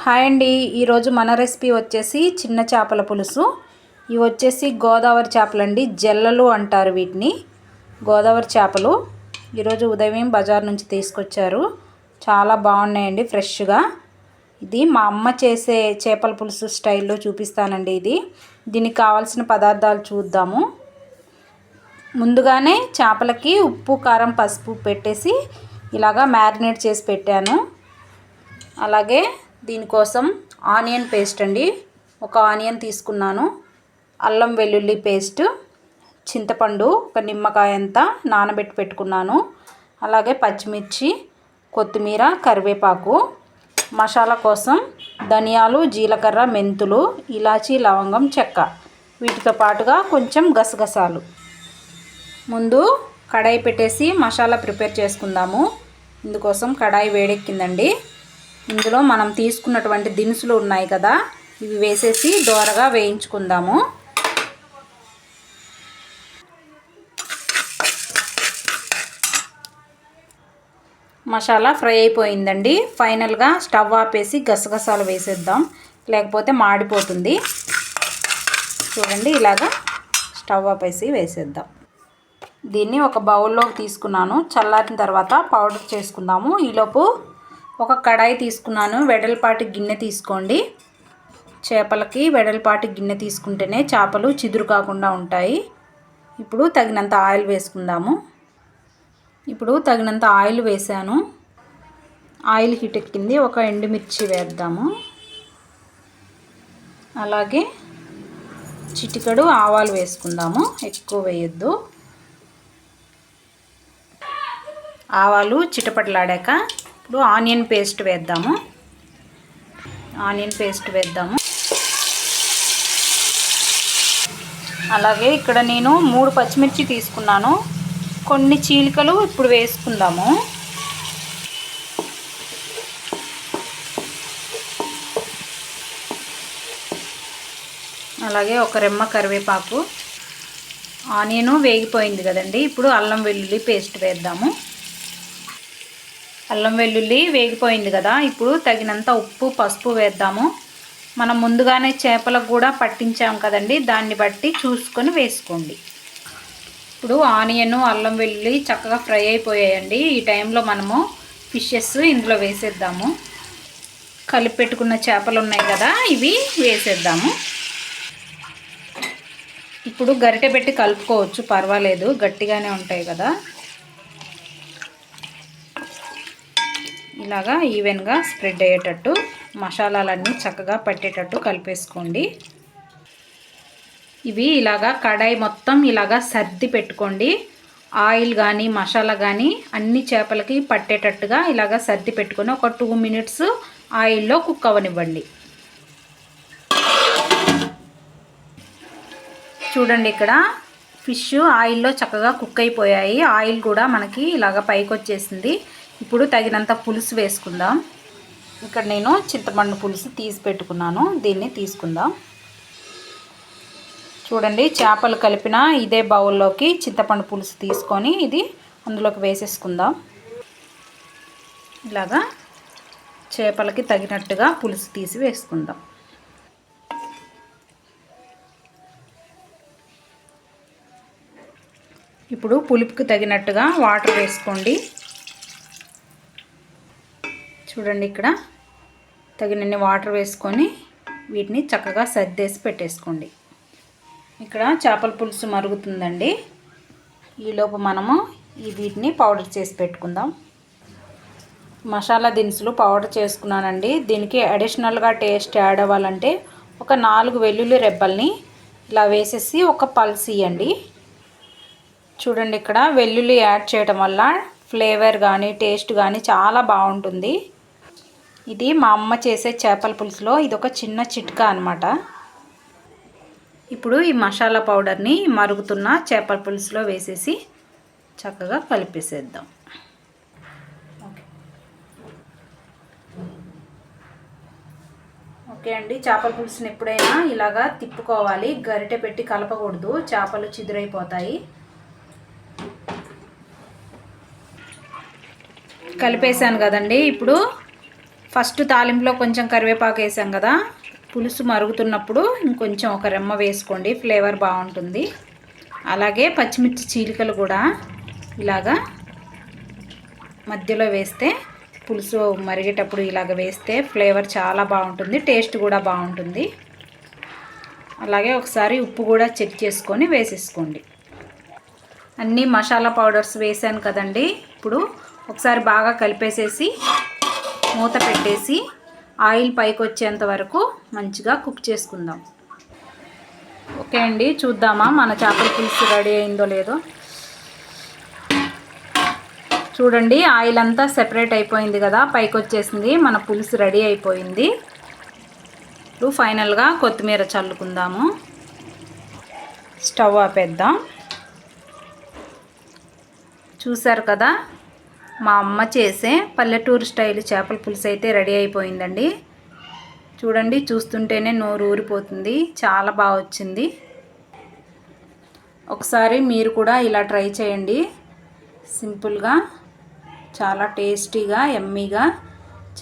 Hi అండి, ఈరోజు మన రెసిపీ వచ్చేసి చిన్న చేపల పులుసు. ఇవి వచ్చేసి గోదావరి చేపలండి, జల్లలు అంటారు వీటిని. గోదావరి చేపలు ఈరోజు ఉదయం బజార్ నుంచి తీసుకొచ్చారు. చాలా బాగున్నాయండి, ఫ్రెష్గా. ఇది మా అమ్మ చేసే చేపల పులుసు స్టైల్లో చూపిస్తానండి. దీనికి కావాల్సిన పదార్థాలు చూద్దాము. ముందుగానే చేపలకి ఉప్పు, కారం, పసుపు పెట్టేసి ఇలాగా మ్యారినేట్ చేసి పెట్టాను. అలాగే దీనికోసం ఆనియన్ పేస్ట్ అండి, ఒక ఆనియన్ తీసుకున్నాను. అల్లం వెల్లుల్లి పేస్ట్, చింతపండు ఒక నిమ్మకాయ అంతా నానబెట్టి పెట్టుకున్నాను. అలాగే పచ్చిమిర్చి, కొత్తిమీర, కరివేపాకు. మసాలా కోసం ధనియాలు, జీలకర్ర, మెంతులు, ఇలాచీ, లవంగం, చెక్క. వీటితో పాటుగా కొంచెం గసగసాలు. ముందు కడాయి పెట్టేసి మసాలా ప్రిపేర్ చేసుకుందాము. ఇందుకోసం కడాయి వేడెక్కిందండి. ఇందులో మనం తీసుకున్నటువంటి దినుసులు ఉన్నాయి కదా, ఇవి వేసేసి దోరగా వేయించుకుందాము. మసాలా ఫ్రై అయిపోయిందండి. ఫైనల్గా స్టవ్ ఆపేసి గసగసాలు వేసేద్దాం, లేకపోతే మాడిపోతుంది. చూడండి, ఇలాగా స్టవ్ ఆపేసి వేసేద్దాం. దీన్ని ఒక బౌల్లోకి తీసుకున్నాను. చల్లారిన తర్వాత పౌడర్ చేసుకుందాము. ఈలోపు ఒక కడాయి తీసుకున్నాను. వెడల్పాటి గిన్నె తీసుకోండి. చేపలకి వెడల్పాటి గిన్నె తీసుకుంటేనే చేపలు చిదురు కాకుండా ఉంటాయి. ఇప్పుడు తగినంత ఆయిల్ వేసుకుందాము. ఇప్పుడు తగినంత ఆయిల్ వేసాను. ఆయిల్ హీట్ ఎక్కింది. ఒక ఎండుమిర్చి వేద్దాము. అలాగే చిటికెడు ఆవాలు వేసుకుందాము, ఎక్కువ వేయొద్దు. ఆవాలు చిటపటలాడాక ఇప్పుడు ఆనియన్ పేస్ట్ వేద్దాము. అలాగే ఇక్కడ నేను 3 పచ్చిమిర్చి తీసుకున్నాను. కొన్ని చీలికలు ఇప్పుడు వేసుకుందాము. అలాగే ఒక రెమ్మ కరివేపాకు. ఆనియన్ వేగిపోయింది కదండి. ఇప్పుడు అల్లం వెల్లుల్లి పేస్ట్ వేద్దాము. అల్లం వెల్లుల్లి వేగిపోయింది కదా, ఇప్పుడు తగినంత ఉప్పు, పసుపు వేద్దాము. మనం ముందుగానే చేపలకు కూడా పట్టించాం కదండి, దాన్ని బట్టి చూసుకొని వేసుకోండి. ఇప్పుడు ఆనియన్, అల్లం వెల్లుల్లి చక్కగా ఫ్రై అయిపోయాయండి. ఈ టైంలో మనము ఫిషెస్ ఇందులో వేసేద్దాము. కలిపి పెట్టుకున్న చేపలు ఉన్నాయి కదా, ఇవి వేసేద్దాము. ఇప్పుడు గరిటె పెట్టి కలుపుకోవచ్చు, పర్వాలేదు, గట్టిగానే ఉంటాయి కదా. ఇలాగా ఈవెన్గా స్ప్రెడ్ అయ్యేటట్టు మసాలాలన్నీ చక్కగా పట్టేటట్టు కలిపేసుకోండి. ఇవి ఇలాగా కడాయి మొత్తం ఇలాగా సర్ది పెట్టుకోండి. ఆయిల్ కానీ మసాలా కానీ అన్ని చేపలకి పట్టేటట్టుగా ఇలాగా సర్ది పెట్టుకొని ఒక 2 మినిట్స్ ఆయిల్లో కుక్ అవ్వనివ్వండి. చూడండి, ఇక్కడ ఫిష్ ఆయిల్లో చక్కగా కుక్ అయిపోయాయి. ఆయిల్ కూడా మనకి ఇలాగ పైకి వచ్చేసింది. ఇప్పుడు తగినంత పులుసు వేసుకుందాం. ఇక్కడ నేను చింతపండు పులుసు తీసి పెట్టుకున్నాను, దీన్ని తీసుకుందాం. చూడండి, చేపలు కలిపిన ఇదే బౌల్లోకి చింతపండు పులుసు తీసుకొని ఇది అందులోకి వేసేసుకుందాం. ఇలాగా చేపలకి తగినట్టుగా పులుసు తీసి వేసుకుందాం. ఇప్పుడు పులుపుకి తగినట్టుగా వాటర్ వేసుకోండి. చూడండి, ఇక్కడ తగినన్ని వాటర్ వేసుకొని వీటిని చక్కగా సర్దేసి పెట్టేసుకోండి. ఇక్కడ చేపల పులుసు మరుగుతుందండి. ఈలోపు మనము వీటిని పౌడర్ చేసి పెట్టుకుందాం. మసాలా దినుసులు పౌడర్ చేసుకున్నానండి. దీనికి అడిషనల్గా టేస్ట్ యాడ్ అవ్వాలంటే ఒక 4 వెల్లుల్లి రెబ్బల్ని ఇలా వేసేసి ఒక పల్స్ ఇవ్వండి. చూడండి, ఇక్కడ వెల్లుల్లి యాడ్ చేయడం వల్ల ఫ్లేవర్ కానీ టేస్ట్ కానీ చాలా బాగుంటుంది. ఇది మా అమ్మ చేసే చేపల పులుసులో ఇదొక చిన్న చిట్కా అన్నమాట. ఇప్పుడు ఈ మసాలా పౌడర్ని మరుగుతున్న చేపల పులుసులో వేసేసి చక్కగా కలిపేసేద్దాం. ఓకే అండి, చేపల పులుసుని ఎప్పుడైనా ఇలాగా తిప్పుకోవాలి, గరిటె పెట్టి కలపకూడదు, చేపలు చిదురైపోతాయి. కలిపేసాను కదండి. ఇప్పుడు ఫస్ట్ తాలింపులో కొంచెం కరివేపాకు వేసాం కదా, పులుసు మరుగుతున్నప్పుడు ఇంకొంచెం ఒక రెమ్మ వేసుకోండి, ఫ్లేవర్ బాగుంటుంది. అలాగే పచ్చిమిర్చి చీలికలు కూడా ఇలాగా మధ్యలో వేస్తే, పులుసు మరిగేటప్పుడు ఇలాగ వేస్తే ఫ్లేవర్ చాలా బాగుంటుంది, టేస్ట్ కూడా బాగుంటుంది. అలాగే ఒకసారి ఉప్పు కూడా చెక్ చేసుకొని వేసేసుకోండి. అన్నీ మసాలా పౌడర్స్ వేసాను కదండి. ఇప్పుడు ఒకసారి బాగా కలిపేసేసి మూత పెట్టేసి ఆయిల్ పైకి వచ్చేంత వరకు మంచిగా కుక్ చేసుకుందాం. ఓకే అండి, చూద్దామా మన చేపల పులుసు రెడీ అయిందో లేదో. చూడండి, ఆయిల్ అంతా సెపరేట్ అయిపోయింది కదా, పైకి వచ్చేసింది. మన పులుసు రెడీ అయిపోయింది. ఇప్పుడు ఫైనల్గా కొత్తిమీర చల్లుకుందాము. స్టవ్ ఆపేద్దాం. చూసారు కదా, మా అమ్మ చేసే పల్లెటూరు స్టైల్ చేపల పులుసు అయితే రెడీ అయిపోయిందండి. చూడండి, చూస్తుంటేనే నోరు ఊరిపోతుంది, చాలా బాగా వచ్చింది. ఒకసారి మీరు కూడా ఇలా ట్రై చేయండి. సింపుల్గా, చాలా టేస్టీగా, యమ్మీగా,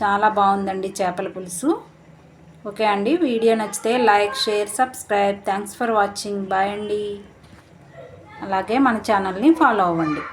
చాలా బాగుందండి చేపల పులుసు. ఓకే అండి, వీడియో నచ్చితే like, share, subscribe. Thanks for watching. Bye అండి. అలాగే మన ఛానల్ని ఫాలో అవ్వండి.